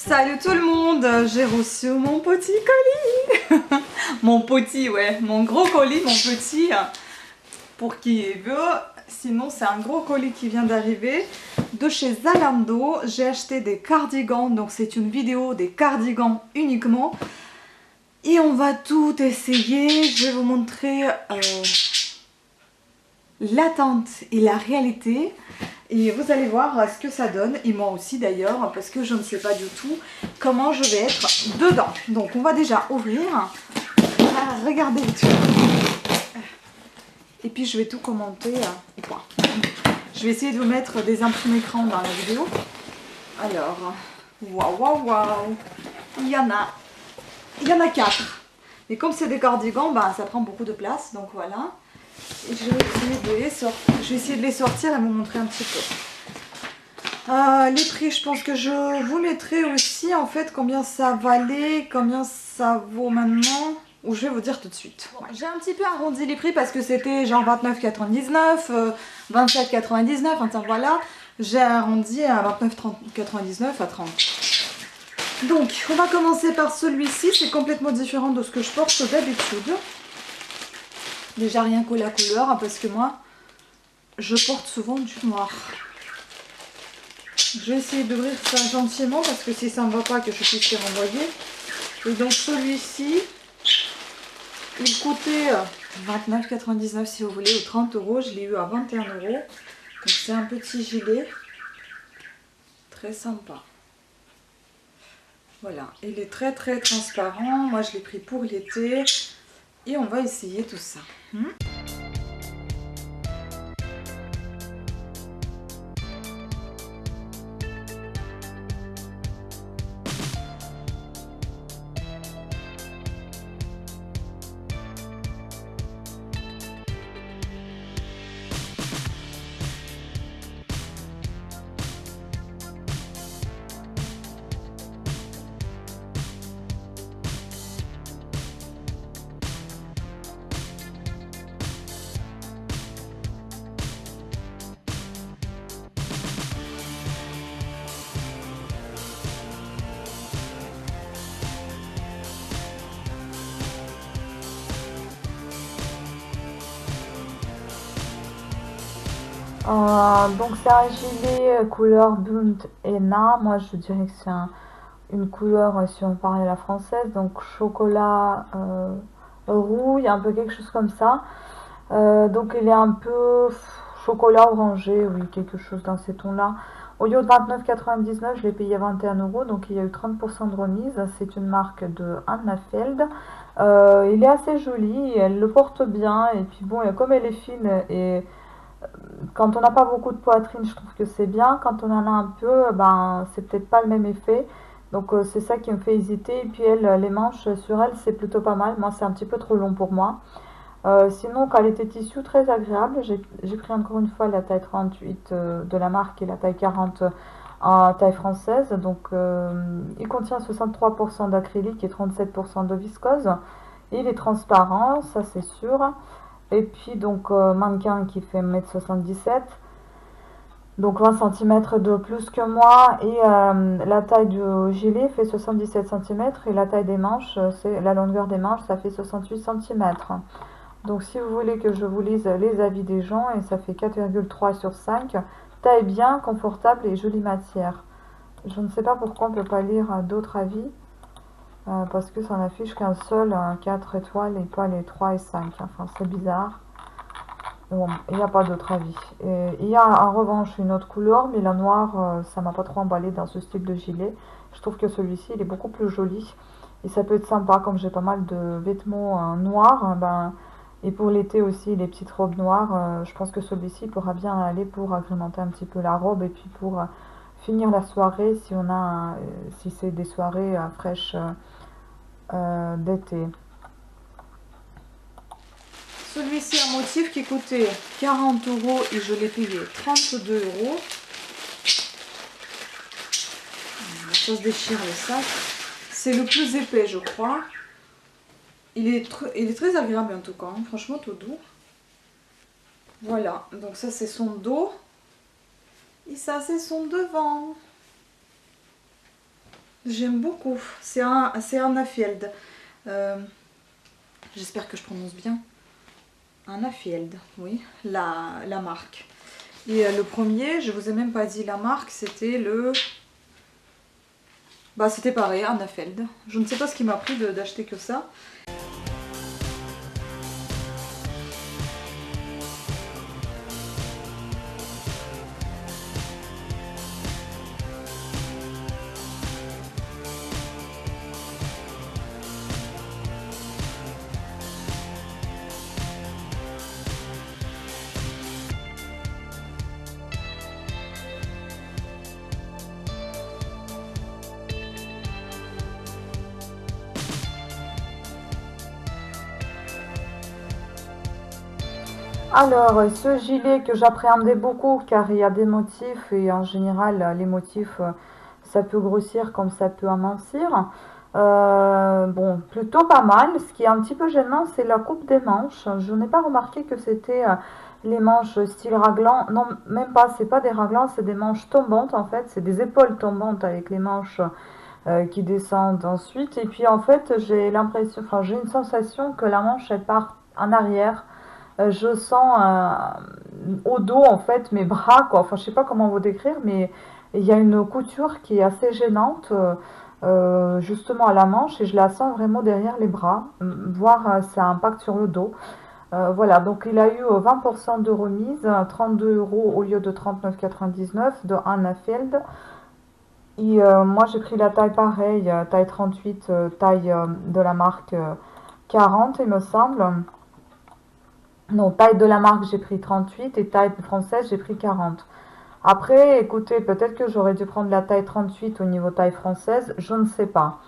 Salut tout le monde, j'ai reçu mon petit colis. Mon petit, ouais, mon gros colis, mon petit, pour qui veut. Sinon, c'est un gros colis qui vient d'arriver de chez Zalando. J'ai acheté des cardigans, donc c'est une vidéo des cardigans uniquement. Et on va tout essayer. Je vais vous montrer l'attente et la réalité. Et vous allez voir ce que ça donne, et moi aussi d'ailleurs, parce que je ne sais pas du tout comment je vais être dedans. Donc on va déjà ouvrir, regarder vite fait. Et puis je vais tout commenter. Et quoi. Je vais essayer de vous mettre des imprimes écran dans la vidéo. Alors, waouh, il y en a 4. Mais comme c'est des cardigans, bah, ça prend beaucoup de place, donc voilà. Et je vais essayer de les sortir et vous montrer un petit peu. Les prix, je pense que je vous mettrai aussi en fait combien ça valait, combien ça vaut maintenant. Ou je vais vous dire tout de suite. Bon, j'ai un petit peu arrondi les prix parce que c'était genre 29,99, 27,99, enfin voilà. J'ai arrondi à 29,99 à 30. Donc, on va commencer par celui-ci. C'est complètement différent de ce que je porte d'habitude. Déjà rien que la couleur, parce que moi, je porte souvent du noir. Je vais essayer d'ouvrir ça gentiment, parce que si ça ne va pas, que je puisse les renvoyer. Et donc celui-ci, il coûtait 29,99 si vous voulez, ou 30 €. Je l'ai eu à 21 €. Donc c'est un petit gilet. Très sympa. Voilà, il est très très transparent. Moi je l'ai pris pour l'été. Et on va essayer tout ça. Donc c'est un gilet couleur Bund Henna. Moi je dirais que c'est une couleur, si on parlait la française, donc chocolat rouille, un peu quelque chose comme ça. Donc il est un peu chocolat orangé, oui, quelque chose dans ces tons-là. Au lieu de 29,99, je l'ai payé à 21 €, donc il y a eu 30% de remise. C'est une marque de Anna Feld. Il est assez joli, elle le porte bien, et puis bon, comme elle est fine et quand on n'a pas beaucoup de poitrine, je trouve que c'est bien. Quand on en a un peu, ben, c'est peut-être pas le même effet. Donc c'est ça qui me fait hésiter. Et puis elle, les manches sur elle, c'est plutôt pas mal. Moi, c'est un petit peu trop long pour moi. Sinon, qualité tissu, très agréable. J'ai pris encore une fois la taille 38 de la marque et la taille 40 en taille française. Donc il contient 63% d'acrylique et 37% de viscose. Et il est transparent, ça c'est sûr. Et puis donc mannequin qui fait 1,77 m, donc 20 cm de plus que moi, et la taille du gilet fait 77 cm, et la taille des manches, c'est la longueur des manches, ça fait 68 cm. Donc si vous voulez que je vous lise les avis des gens, et ça fait 4,3 sur 5, taille bien, confortable et jolie matière. Je ne sais pas pourquoi on ne peut pas lire d'autres avis. Parce que ça n'affiche qu'un seul 4 étoiles et pas les 3 et 5. Enfin, c'est bizarre. Bon, il n'y a pas d'autre avis. Et il y a en revanche une autre couleur, mais la noire, ça m'a pas trop emballé dans ce style de gilet. Je trouve que celui-ci, il est beaucoup plus joli. Et ça peut être sympa, comme j'ai pas mal de vêtements noirs. Ben, et pour l'été aussi, les petites robes noires, je pense que celui-ci pourra bien aller pour agrémenter un petit peu la robe. Et puis pour finir la soirée, si c'est des soirées fraîches d'été. Celui-ci, un motif qui coûtait 40 € et je l'ai payé 32 €. Ça se déchire le sac. C'est le plus épais, je crois. Il est très agréable en tout cas, hein. Franchement tout doux. Voilà, donc ça c'est son dos. Et ça c'est son devant. J'aime beaucoup. C'est un Annafield. J'espère que je prononce bien. Un Annafield, oui, la marque. Et le premier, je vous ai même pas dit la marque, c'était le... Bah c'était pareil, Annafield. Je ne sais pas ce qui m'a pris d'acheter que ça. Alors, ce gilet que j'appréhendais beaucoup car il y a des motifs et en général, les motifs, ça peut grossir comme ça peut amincir. Bon, plutôt pas mal. Ce qui est un petit peu gênant, c'est la coupe des manches. Je n'ai pas remarqué que c'était les manches style raglan. Non, même pas, c'est pas des raglans, c'est des manches tombantes en fait. C'est des épaules tombantes avec les manches qui descendent ensuite. Et puis en fait, j'ai l'impression, enfin, j'ai une sensation que la manche elle part en arrière. Je sens au dos en fait mes bras quoi. Enfin je sais pas comment vous décrire mais il y a une couture qui est assez gênante justement à la manche et je la sens vraiment derrière les bras, voire ça impacte sur le dos. Voilà donc il a eu 20% de remise, 32 euros au lieu de 39,99 de Anna Feld. Et moi j'ai pris la taille pareille, taille 38, taille de la marque 40 il me semble. Non, taille de la marque, j'ai pris 38 et taille française, j'ai pris 40. Après, écoutez, peut-être que j'aurais dû prendre la taille 38 au niveau taille française, je ne sais pas.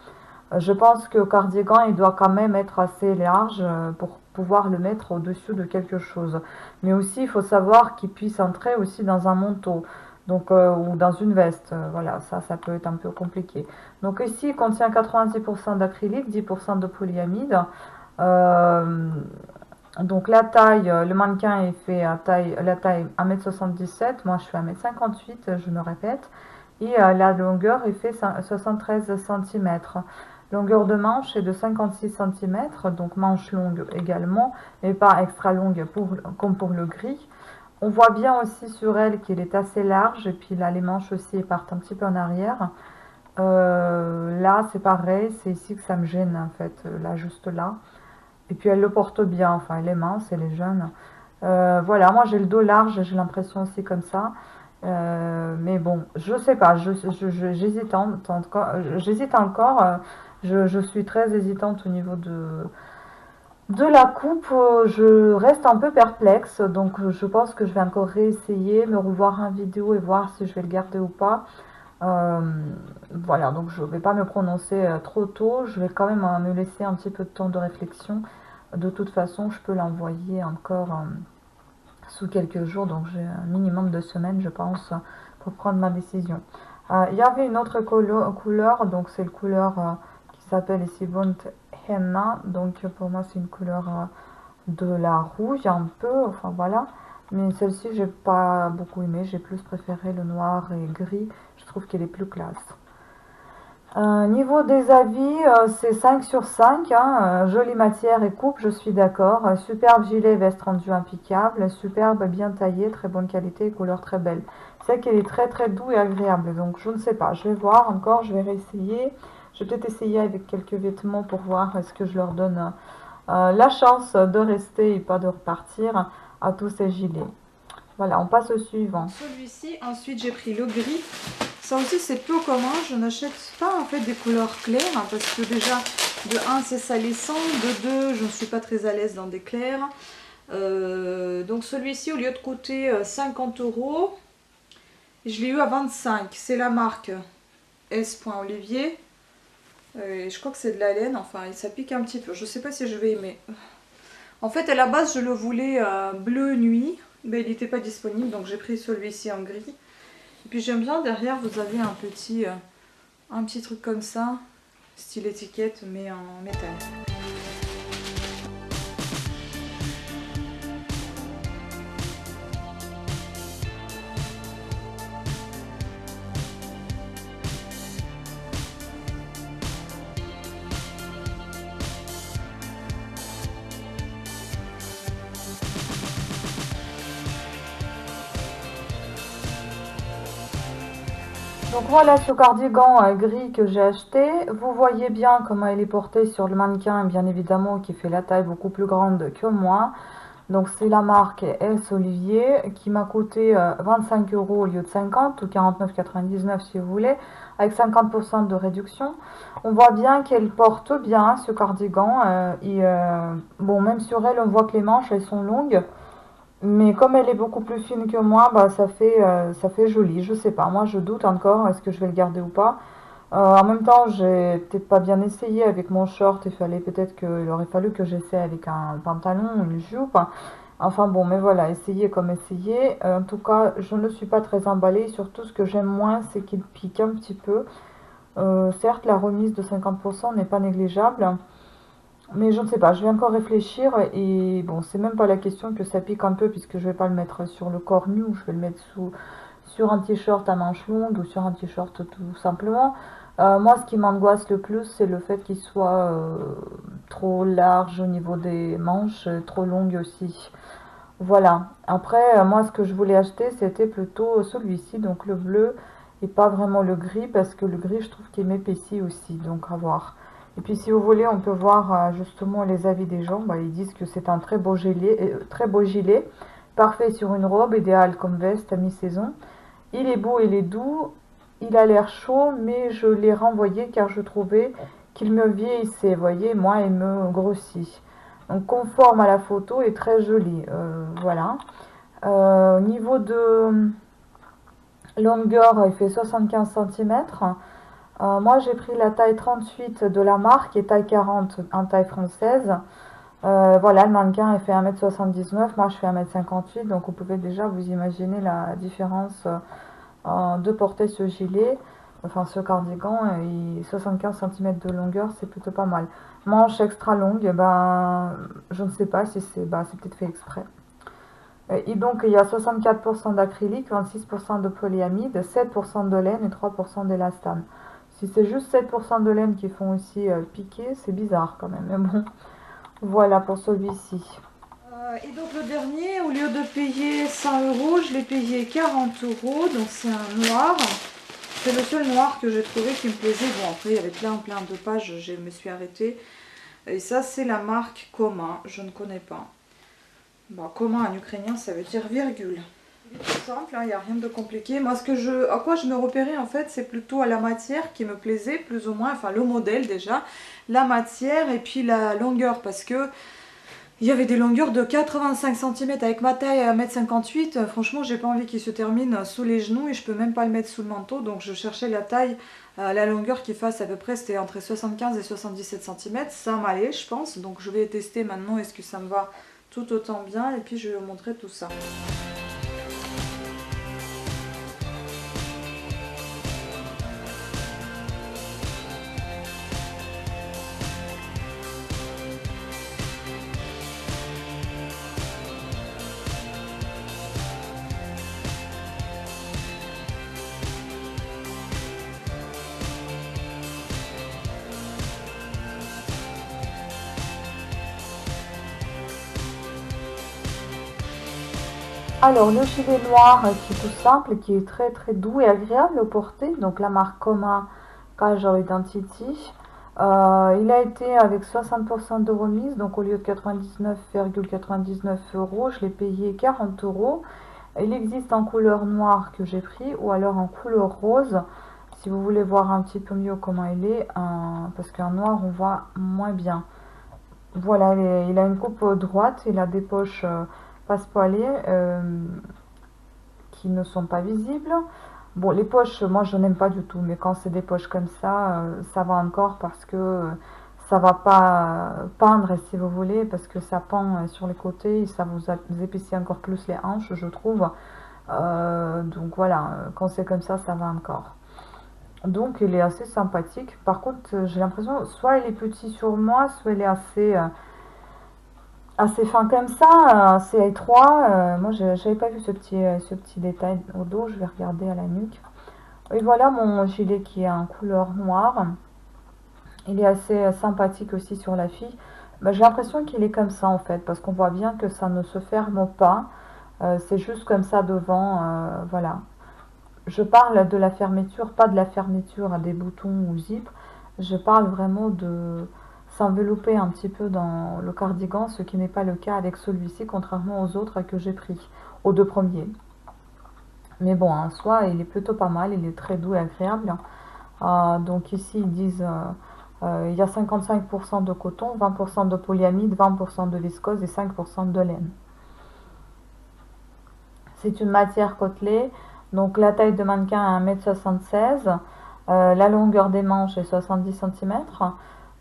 Je pense que le cardigan, il doit quand même être assez large pour pouvoir le mettre au-dessus de quelque chose. Mais aussi, il faut savoir qu'il puisse entrer aussi dans un manteau. Donc, ou dans une veste, voilà, ça peut être un peu compliqué. Donc ici, il contient 90% d'acrylique, 10% de polyamide. Euh, donc la taille, le mannequin est fait à la taille 1,77 m, moi je fais 1,58 m, je me répète, et la longueur est fait 73 cm. Longueur de manche est de 56 cm, donc manche longue également, mais pas extra longue comme pour le gris. On voit bien aussi sur elle qu'il est assez large, et puis là les manches aussi partent un petit peu en arrière. Là c'est pareil, c'est ici que ça me gêne en fait, là juste là. Et puis elle le porte bien, enfin elle est mince, elle est jeune. Voilà, moi j'ai le dos large, j'ai l'impression aussi comme ça. Mais bon, je sais pas, j'hésite encore. J'hésite encore je suis très hésitante au niveau de la coupe. Je reste un peu perplexe, donc je pense que je vais encore réessayer, me revoir en vidéo et voir si je vais le garder ou pas. Euh, voilà, donc je ne vais pas me prononcer trop tôt, je vais quand même me laisser un petit peu de temps de réflexion. De toute façon, je peux l'envoyer encore sous quelques jours, donc j'ai un minimum de semaines, je pense, pour prendre ma décision. Il y avait une autre couleur, donc c'est le couleur qui s'appelle ici Burnt Henna, donc pour moi c'est une couleur de la rouge un peu, enfin voilà. Mais celle-ci, j'ai pas beaucoup aimé, j'ai plus préféré le noir et gris, je trouve qu'elle est plus classe. Niveau des avis, c'est 5 sur 5, hein, jolie matière et coupe, je suis d'accord. Superbe gilet, veste rendu impeccable. Superbe, bien taillé, très bonne qualité, couleur très belle. C'est vrai qu'elle est très très doux et agréable, donc je ne sais pas, je vais voir encore, je vais réessayer. Je vais peut-être essayer avec quelques vêtements pour voir est-ce que je leur donne la chance de rester et pas de repartir à tous ces gilets. Voilà, on passe au suivant. Celui-ci, ensuite j'ai pris le gris. Ça aussi c'est peu commun, je n'achète pas en fait des couleurs claires hein, parce que déjà de 1 c'est salissant, de 2 je ne suis pas très à l'aise dans des clairs. Donc celui-ci au lieu de coûter 50 euros, je l'ai eu à 25. C'est la marque S.Olivier. Je crois que c'est de la laine, enfin ça pique un petit peu, je ne sais pas si je vais aimer. En fait à la base je le voulais bleu nuit, mais il n'était pas disponible donc j'ai pris celui-ci en gris. Et puis j'aime bien, derrière vous avez un petit truc comme ça, style étiquette mais en métal. Donc voilà ce cardigan gris que j'ai acheté. Vous voyez bien comment il est porté sur le mannequin, bien évidemment, qui fait la taille beaucoup plus grande que moi. Donc c'est la marque S Olivier qui m'a coûté 25 euros au lieu de 50 ou 49,99 si vous voulez, avec 50% de réduction. On voit bien qu'elle porte bien ce cardigan. Bon, même sur elle, on voit que les manches elles sont longues. Mais comme elle est beaucoup plus fine que moi, bah, ça fait joli. Je sais pas, moi je doute encore, est-ce que je vais le garder ou pas. En même temps, j'ai peut-être pas bien essayé avec mon short. Il aurait fallu que j'essaie avec un pantalon ou une jupe. Enfin bon, mais voilà, essayer comme essayer. En tout cas, je ne suis pas très emballée. Surtout, ce que j'aime moins, c'est qu'il pique un petit peu. Certes, la remise de 50% n'est pas négligeable. Mais je ne sais pas, je vais encore réfléchir et bon, c'est même pas la question que ça pique un peu puisque je vais pas le mettre sur le corps nu, je vais le mettre sur un t-shirt à manches longues ou sur un t-shirt tout simplement. Moi, ce qui m'angoisse le plus, c'est le fait qu'il soit trop large au niveau des manches, trop longue aussi. Voilà. Après, moi, ce que je voulais acheter, c'était plutôt celui-ci, donc le bleu, et pas vraiment le gris, parce que le gris, je trouve qu'il m'épaissit aussi, donc à voir. Et puis, si vous voulez, on peut voir justement les avis des gens. Bah, ils disent que c'est un très beau gilet, parfait sur une robe, idéal comme veste à mi-saison. Il est beau, il est doux, il a l'air chaud, mais je l'ai renvoyé car je trouvais qu'il me vieillissait. Vous voyez, moi, il me grossit. Donc, conforme à la photo et très joli. Voilà. Au niveau de longueur, il fait 75 cm. Moi, j'ai pris la taille 38 de la marque et taille 40 en taille française. Voilà, le mannequin il fait 1,79 m, moi je fais 1,58 m, donc vous pouvez déjà vous imaginer la différence de porter ce gilet, enfin ce cardigan, et 75 cm de longueur, c'est plutôt pas mal. Manche extra longue, eh ben, je ne sais pas si c'est peut-être fait exprès. Et donc il y a 64% d'acrylique, 26% de polyamide, 7% de laine et 3% d'élastane. Si c'est juste 7% de laine qui font aussi piquer, c'est bizarre quand même. Mais bon, voilà pour celui-ci. Et donc le dernier, au lieu de payer 100 euros, je l'ai payé 40 euros. Donc c'est un noir. C'est le seul noir que j'ai trouvé qui me plaisait. Bon, après il y avait plein de pages, je me suis arrêtée. Et ça c'est la marque Koma, je ne connais pas. Bon, Koma en ukrainien ça veut dire virgule. C'est tout simple, il n'y a rien de compliqué. Moi à quoi je me repérais en fait, c'est plutôt à la matière qui me plaisait plus ou moins, enfin le modèle déjà, la matière et puis la longueur parce que il y avait des longueurs de 85 cm avec ma taille à 1,58 m. Franchement, j'ai pas envie qu'il se termine sous les genoux et je peux même pas le mettre sous le manteau. Donc je cherchais la taille, la longueur qui fasse à peu près, c'était entre 75 et 77 cm. Ça m'allait, je pense. Donc je vais tester maintenant, est-ce que ça me va tout autant bien. Et puis je vais vous montrer tout ça. Alors, le gilet noir qui est tout simple, qui est très très doux et agréable au porter, donc la marque Coma Casual Identity. Il a été avec 60% de remise, donc au lieu de 99,99 euros, je l'ai payé 40 euros. Il existe en couleur noire que j'ai pris ou alors en couleur rose, si vous voulez voir un petit peu mieux comment il est, parce qu'en noir on voit moins bien. Voilà, il a une coupe droite, il a des poches passepoilées qui ne sont pas visibles. Bon, les poches, moi je n'aime pas du tout, mais quand c'est des poches comme ça va encore parce que ça va pas peindre, si vous voulez, parce que ça pend sur les côtés et ça vous épaissit encore plus les hanches, je trouve. Donc voilà, quand c'est comme ça va encore. Donc il est assez sympathique. Par contre, j'ai l'impression, soit il est petit sur moi, soit il est assez fin comme ça, assez étroit. Moi, j'avais pas vu ce petit détail au dos. Je vais regarder à la nuque. Et voilà mon gilet qui est en couleur noire. Il est assez sympathique aussi sur la fille. Bah, j'ai l'impression qu'il est comme ça en fait, parce qu'on voit bien que ça ne se ferme pas. C'est juste comme ça devant. Voilà. je parle de la fermeture, pas de la fermeture à des boutons ou zip. Je parle vraiment de s'envelopper un petit peu dans le cardigan, ce qui n'est pas le cas avec celui-ci, contrairement aux autres que j'ai pris, aux deux premiers. Mais bon, en soi, il est plutôt pas mal, il est très doux et agréable. Donc ici, ils disent il y a 55% de coton, 20% de polyamide, 20% de viscose et 5% de laine. C'est une matière côtelée, donc la taille de mannequin est 1,76 m, la longueur des manches est 70 cm,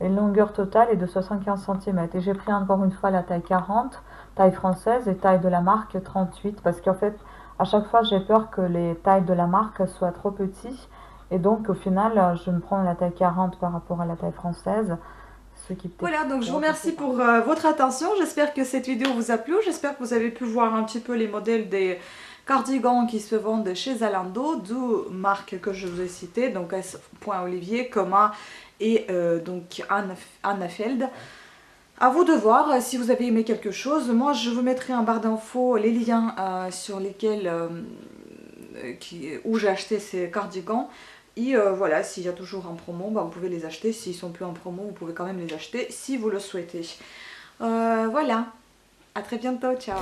et la longueur totale est de 75 cm. Et j'ai pris encore une fois la taille 40, taille française, et taille de la marque 38, parce qu'en fait, à chaque fois, j'ai peur que les tailles de la marque soient trop petites, et donc au final, je me prends la taille 40 par rapport à la taille française, ce qui peut-être Voilà, donc je vous trop, je sais remercie pas. pour votre attention. J'espère que cette vidéo vous a plu. J'espère que vous avez pu voir un petit peu les modèles des cardigans qui se vendent chez Zalando, d'où marque que je vous ai citée, donc S.Olivier, Coma et donc Anna Feld. À vous de voir si vous avez aimé quelque chose. Moi, je vous mettrai en barre d'infos les liens sur lesquels où j'ai acheté ces cardigans. Et voilà, s'il y a toujours en promo, bah, vous pouvez les acheter. S'ils sont plus en promo, vous pouvez quand même les acheter si vous le souhaitez. Voilà, à très bientôt, ciao.